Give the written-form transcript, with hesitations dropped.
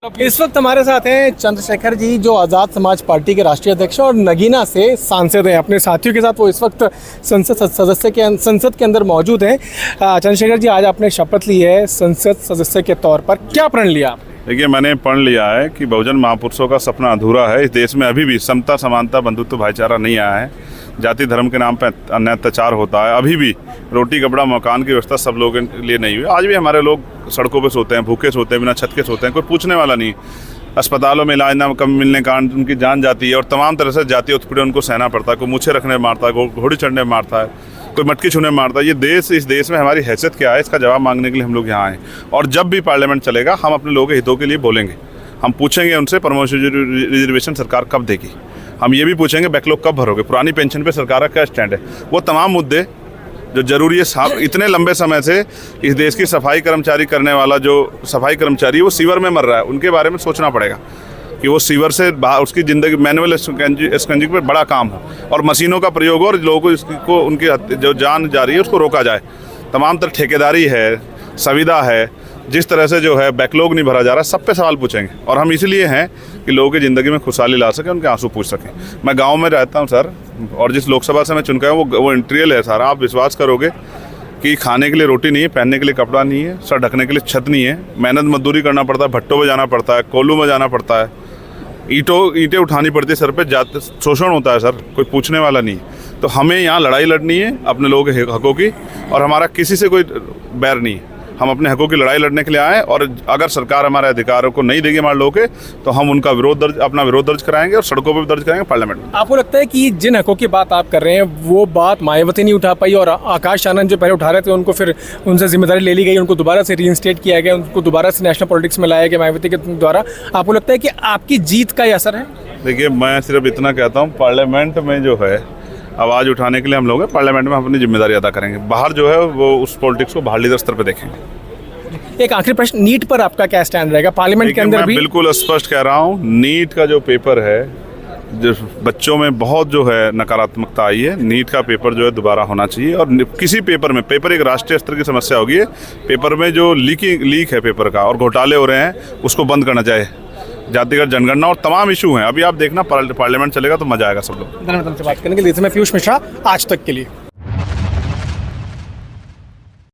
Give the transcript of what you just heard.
इस वक्त हमारे साथ हैं चंद्रशेखर जी, जो आज़ाद समाज पार्टी के राष्ट्रीय अध्यक्ष और नगीना से सांसद हैं। अपने साथियों के साथ वो इस वक्त संसद के अंदर मौजूद हैं। चंद्रशेखर जी, आज आपने शपथ ली है संसद सदस्य के तौर पर, क्या प्रण लिया आपने? देखिए, मैंने पढ़ लिया है कि बहुजन महापुरुषों का सपना अधूरा है। इस देश में अभी भी समता, समानता, बंधुत्व, भाईचारा नहीं आया है। जाति धर्म के नाम पर अन्याय अत्याचार होता है। अभी भी रोटी कपड़ा मकान की व्यवस्था सब लोगों के लिए नहीं हुई। आज भी हमारे लोग सड़कों पे सोते हैं, भूखे सोते हैं, बिना छत के सोते हैं, कोई पूछने वाला नहीं। अस्पतालों में इलाज ना कम मिलने के कारण उनकी जान जाती है और तमाम तरह से जातीय उत्पीड़न उनको सहना पड़ता है। कोई मूछे रखने में मारता है, घोड़ी चढ़ने में मारता है, कोई मटकी छूने में मारता है। ये देश, इस देश में हमारी हैसियत क्या है, इसका जवाब मांगने के लिए हम लोग यहाँ आए। और जब भी पार्लियामेंट चलेगा, हम अपने लोगों के हितों के लिए बोलेंगे। हम पूछेंगे उनसे प्रमोशन रिजर्वेशन सरकार कब देगी। हम ये भी पूछेंगे बैकलॉग कब भरोगे, पुरानी पेंशन पे सरकार का क्या स्टैंड है। वो तमाम मुद्दे जो जरूरी है। इतने लंबे समय से इस देश की सफाई कर्मचारी करने वाला जो सफाई कर्मचारी है, वो सीवर में मर रहा है। उनके बारे में सोचना पड़ेगा कि वो सीवर से बाहर, उसकी ज़िंदगी मैनुअल स्कंजिंग पर बड़ा काम हो और मशीनों का प्रयोग हो और लोगों को उनकी जो जान जा रही है उसको रोका जाए। तमाम तरह ठेकेदारी है, संविदा है, जिस तरह से जो है बैकलॉग नहीं भरा जा रहा, सब पे सवाल पूछेंगे। और हम इसलिए हैं कि लोगों की ज़िंदगी में खुशहाली ला सकें, उनके आंसू पूछ सकें। मैं गांव में रहता हूं सर, और जिस लोकसभा से मैं चुन के आया वो इंटीरियल है सारा। आप विश्वास करोगे कि खाने के लिए रोटी नहीं है, पहनने के लिए कपड़ा नहीं है, सर ढकने के लिए छत नहीं है। मेहनत मजदूरी करना पड़ता है, भट्टों में जाना पड़ता है, कोल्लू में जाना पड़ता है, ईंटें उठानी पड़ती है, सर पे शोषण होता है सर, कोई पूछने वाला नहीं। तो हमें यहाँ लड़ाई लड़नी है अपने लोगों के हकों की, और हमारा किसी से कोई बैर नहीं है। हम अपने हकों की लड़ाई लड़ने के लिए आए, और अगर सरकार हमारे अधिकारों को नहीं देगी हमारे लोगों के, तो हम उनका अपना विरोध दर्ज कराएंगे और सड़कों पर भी दर्ज कराएंगे पार्लियामेंट में। आपको लगता है कि जिन हकों की बात आप कर रहे हैं वो बात मायावती नहीं उठा पाई, और आकाश आनंद जो पहले उठा रहे थे उनको फिर उनसे जिम्मेदारी ले ली गई, उनको दोबारा से रीइंस्टेट किया गया, उनको दोबारा से नेशनल पॉलिटिक्स में लाया गया मायावती के द्वारा? आपको लगता है कि आपकी जीत का ये असर है? देखिए, मैं सिर्फ इतना कहता हूँ, पार्लियामेंट में जो है आवाज़ उठाने के लिए हम लोग हैं। पार्लियामेंट में हम अपनी जिम्मेदारी अदा करेंगे। बाहर जो है वो उस पॉलिटिक्स को बाहर लीडर स्तर पर देखेंगे। एक आखिरी प्रश्न, नीट पर आपका क्या स्टैंड रहेगा पार्लियामेंट के अंदर भी? बिल्कुल स्पष्ट कह रहा हूँ, नीट का जो पेपर है, जो बच्चों में बहुत जो है नकारात्मकता आई है, नीट का पेपर जो है दोबारा होना चाहिए। और किसी पेपर में, पेपर एक राष्ट्रीय स्तर की समस्या होगी, पेपर में जो लीक है पेपर का और घोटाले हो रहे हैं, उसको बंद करना चाहिए। जातिगत जनगणना और तमाम इशू हैं। अभी आप देखना पार्लियामेंट चलेगा तो मजा आएगा सब लोग। धन्यवाद से बात करने के लिए। मैं पीयूष मिश्रा, आज तक के लिए।